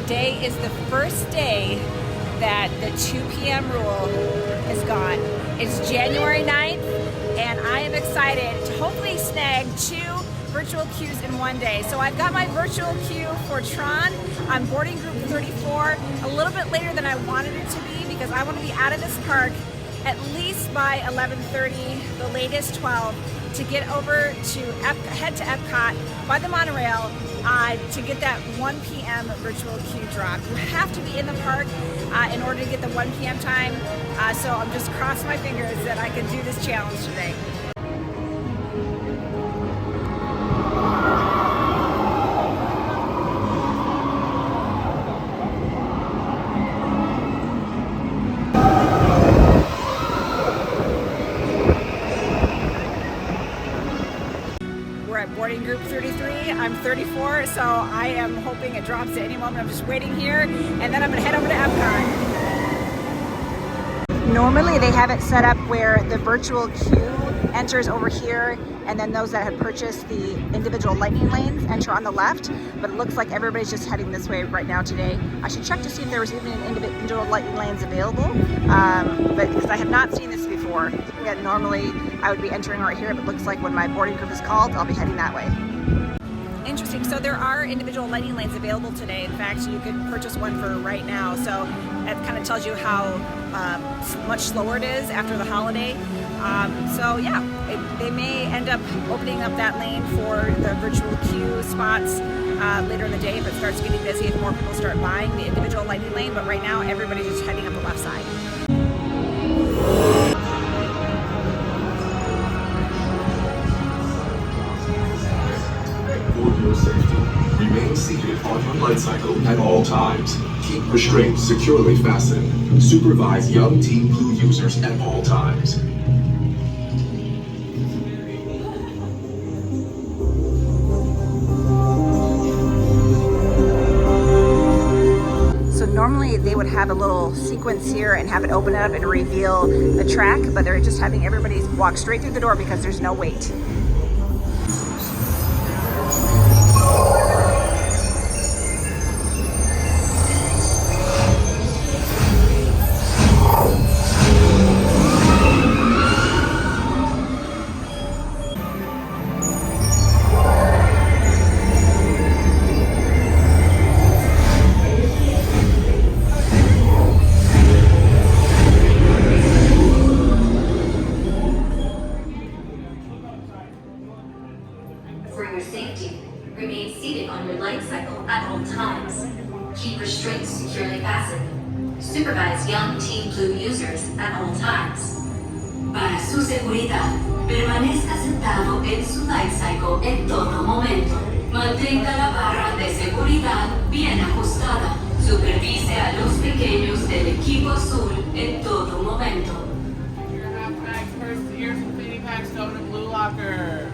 today is the first day that the 2 p.m. rule is gone. It's January 9th, and I am excited to hopefully snag 2 virtual queues in one day. So I've got my virtual queue for Tron on boarding group 34, a little bit later than I wanted it to be because I want to be out of this park at least by 11:30, the latest 12, to get over to head to Epcot by the monorail to get that 1 p.m. virtual queue drop. You have to be in the park in order to get the 1 p.m. time, so I'm just crossing my fingers that I can do this challenge today. Boarding group 33. I'm 34, so I am hoping it drops at any moment. I'm just waiting here, and then I'm gonna head over to Epcot. Normally they have it set up where the virtual queue enters over here, and then those that have purchased the individual lightning lanes enter on the left, but it looks like everybody's just heading this way right now today. I should check to see if there was even an individual lightning lanes available, but because I have not seen this before. Yeah, normally I would be entering right here, but it looks like when my boarding group is called, I'll be heading that way. Interesting. So there are individual lightning lanes available today. In fact, you could purchase one for right now. So that kind of tells you how much slower it is after the holiday. So yeah, they may end up opening up that lane for the virtual queue spots later in the day if it starts getting busy, if more people start buying the individual lightning lane. But right now, everybody's just heading up the left side. For your safety, remain seated on your Lightcycle at all times. Keep restraints securely fastened. Supervise young Team Blue users at all times. Normally they would have a little sequence here and have it open up and reveal the track, but they're just having everybody walk straight through the door because there's no wait. For your safety, remain seated on your Lightcycle at all times. Keep restraints securely fastened. Supervise young Team Blue users at all times. Para su seguridad, permanezca sentado en su Lightcycle en todo momento. Mantenga la barra de seguridad bien ajustada. Supervise a los pequeños del equipo azul en todo momento. Your half packs first, here's some cleaning packs going to Blue Locker.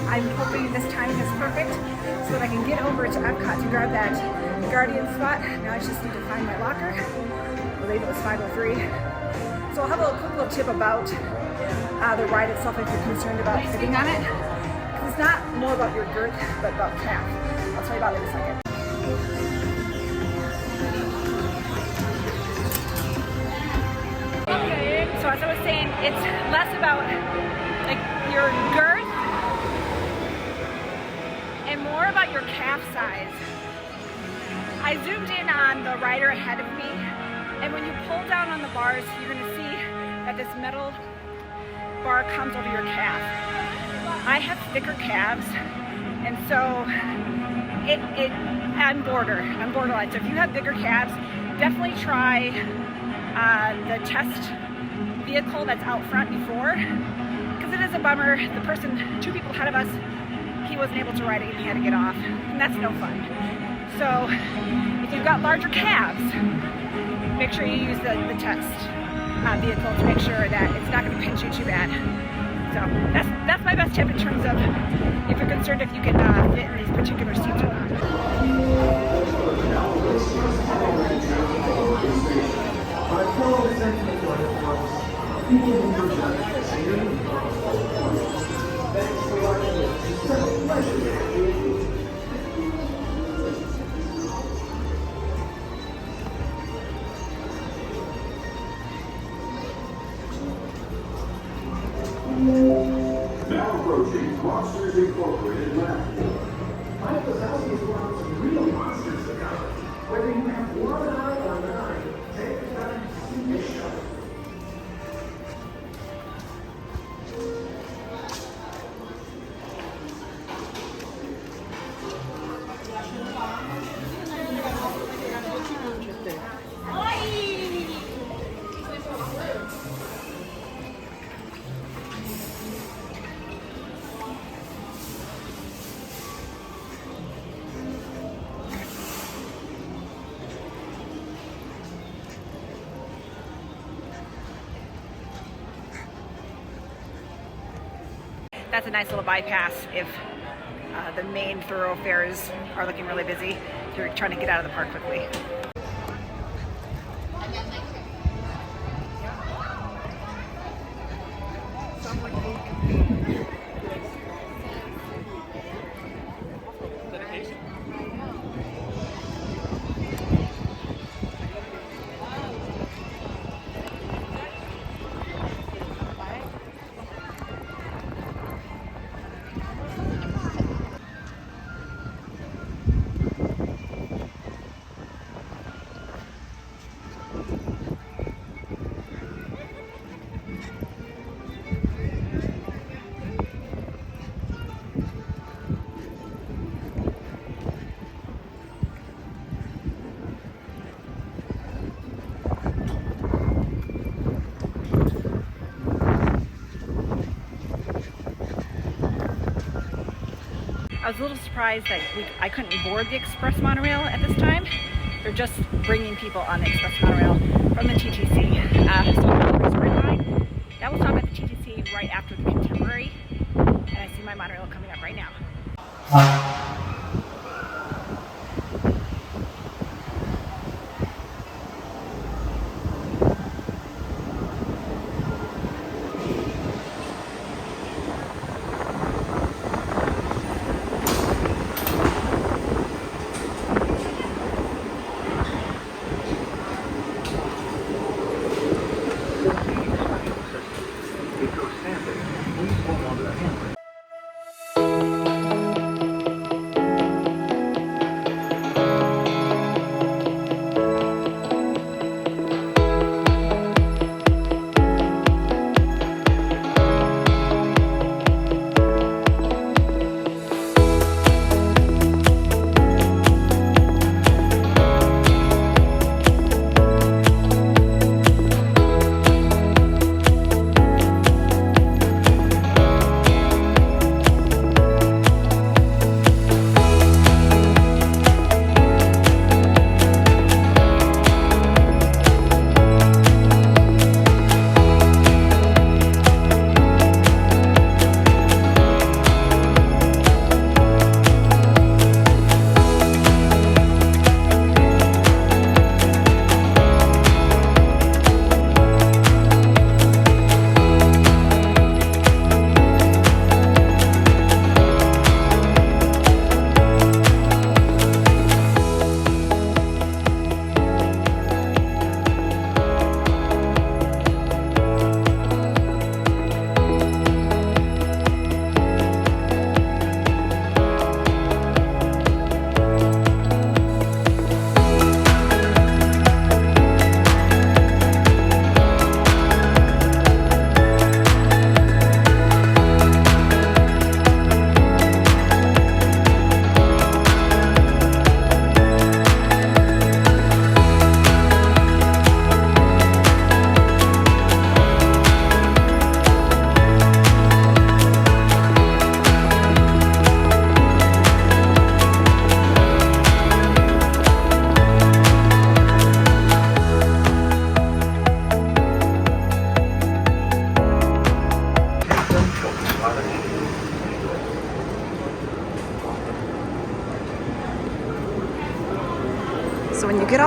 I'm hoping this timing is perfect so that I can get over to Epcot to grab that Guardian spot. Now I just need to find my locker. Well, believe it was 503. So I'll have a quick little tip about the ride itself if you're concerned about sitting on it. Because it's not more about your girth, but about calf. I'll tell you about it in a second. Okay, so as I was saying, it's less about like your girth and more about your calf size. I zoomed in on the rider ahead of me, and when you pull down on the bars, you're going to see that this metal bar comes over your calf. I have thicker calves, and so I'm borderline. So if you have bigger calves, definitely try the test vehicle that's out front before, because it is a bummer. The person, 2 people ahead of us, he wasn't able to ride it and he had to get off, and that's no fun. So if you've got larger calves, make sure you use the test vehicle to make sure that it's not going to pinch you too bad. So that's my best tip in terms of if you're concerned if you can fit in these particular seats or not. Now approaching Monsters Incorporated Lab. Find the thousands of some real monsters ago. Whether you have one eye or nine, take the time to see this show. That's a nice little bypass if the main thoroughfares are looking really busy. If you're trying to get out of the park quickly. I was a little surprised that I couldn't board the express monorail at this time. They're just bringing people on the express monorail from the TTC. So that will stop at the TTC right after the Contemporary, and I see my monorail coming up right now.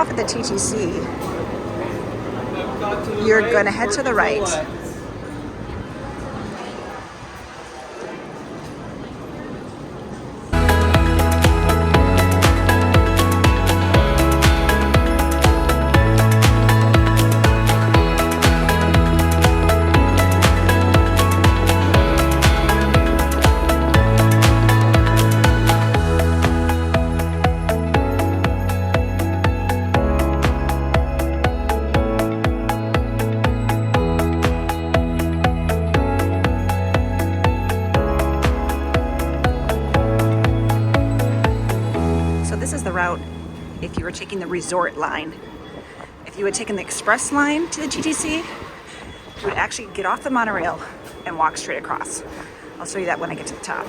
off at the TTC, you're going to head to the right. This is the route if you were taking the resort line. If you had taken the express line to the TTC, you would actually get off the monorail and walk straight across. I'll show you that when I get to the top.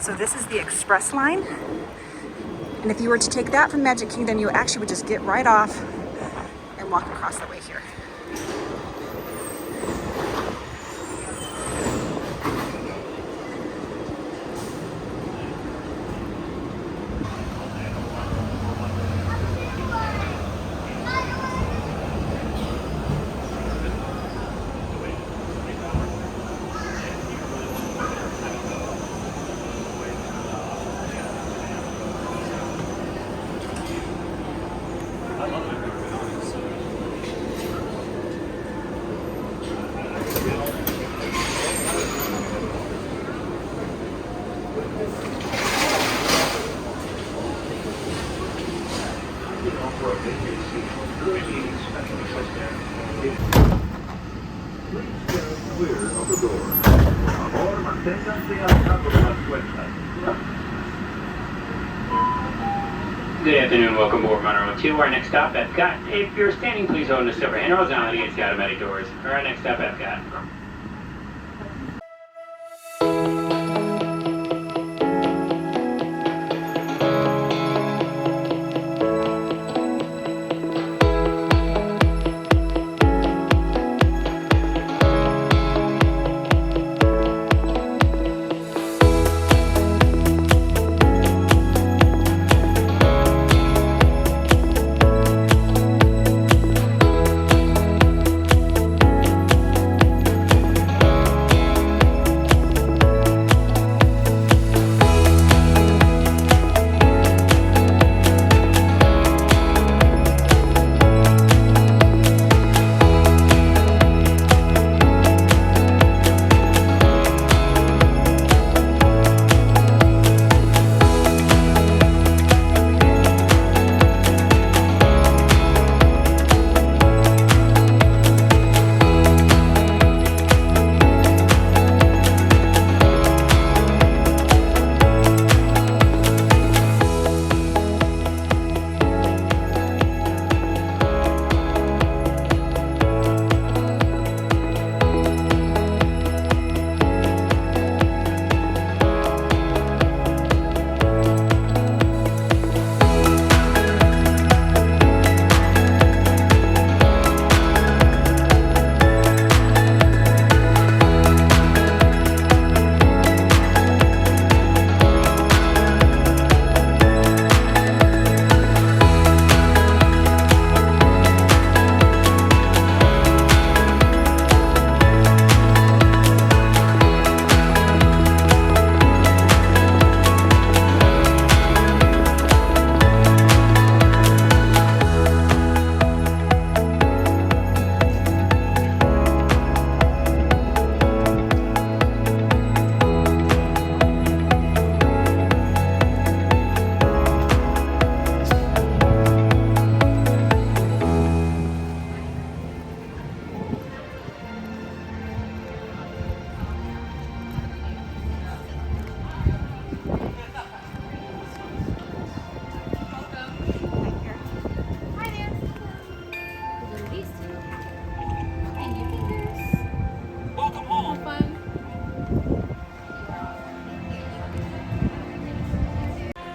So this is the express line. And if you were to take that from Magic Kingdom, you actually would just get right off and walk across the way here. Good afternoon, welcome aboard Monorail 2. Our next stop, Epcot. If you're standing, please hold the silver hand horizontally against the automatic doors. Our next stop, Epcot.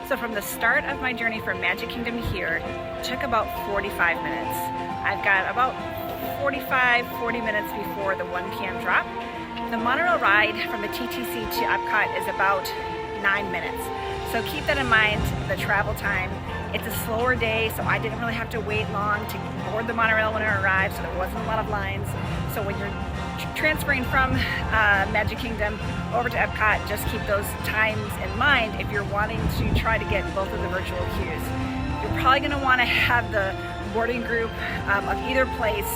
So from the start of my journey from Magic Kingdom here, took about 45 minutes. I've got about 40 minutes before the 1 p.m. drop. The monorail ride from the TTC to Epcot is about 9 minutes. So keep that in mind, the travel time. It's a slower day, so I didn't really have to wait long to board the monorail when it arrived, so there wasn't a lot of lines. So when you're transferring from Magic Kingdom over to Epcot, just keep those times in mind if you're wanting to try to get both of the virtual queues. You're probably going to want to have the boarding group of either place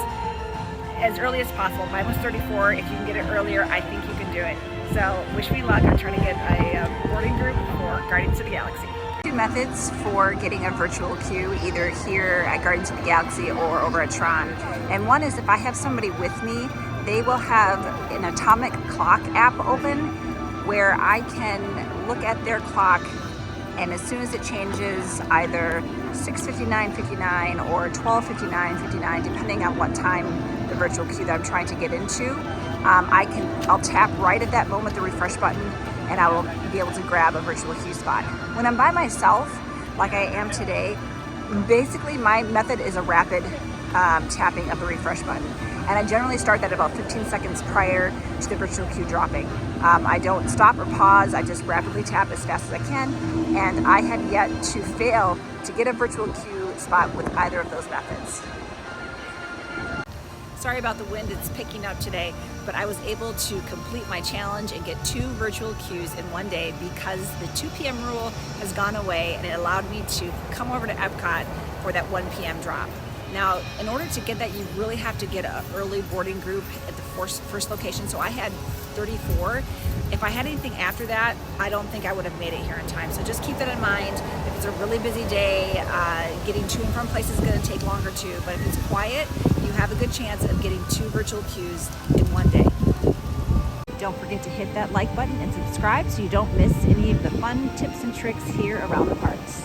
as early as possible. Mine was 34. If you can get it earlier, I think you can do it. So wish me luck on trying to get a boarding group for Guardians of the Galaxy. Two methods for getting a virtual queue, either here at Guardians of the Galaxy or over at Tron. And one is if I have somebody with me, they will have an atomic clock app open where I can look at their clock, and as soon as it changes either 6:59:59 or 12:59:59, depending on what time the virtual queue that I'm trying to get into, I'll tap right at that moment the refresh button, and I will be able to grab a virtual queue spot. When I'm by myself, like I am today, basically my method is a rapid tapping of the refresh button. And I generally start that about 15 seconds prior to the virtual queue dropping. I don't stop or pause, I just rapidly tap as fast as I can, and I have yet to fail to get a virtual queue spot with either of those methods. Sorry about the wind, it's picking up today, but I was able to complete my challenge and get 2 virtual queues in one day because the 2 p.m. rule has gone away, and it allowed me to come over to Epcot for that 1 p.m. drop. Now, in order to get that, you really have to get an early boarding group at the first location. So I had 34. If I had anything after that, I don't think I would have made it here in time. So just keep that in mind. If it's a really busy day, getting to and from places is going to take longer too. But if it's quiet, you have a good chance of getting 2 virtual queues in one day. Don't forget to hit that like button and subscribe so you don't miss any of the fun tips and tricks here around the parks.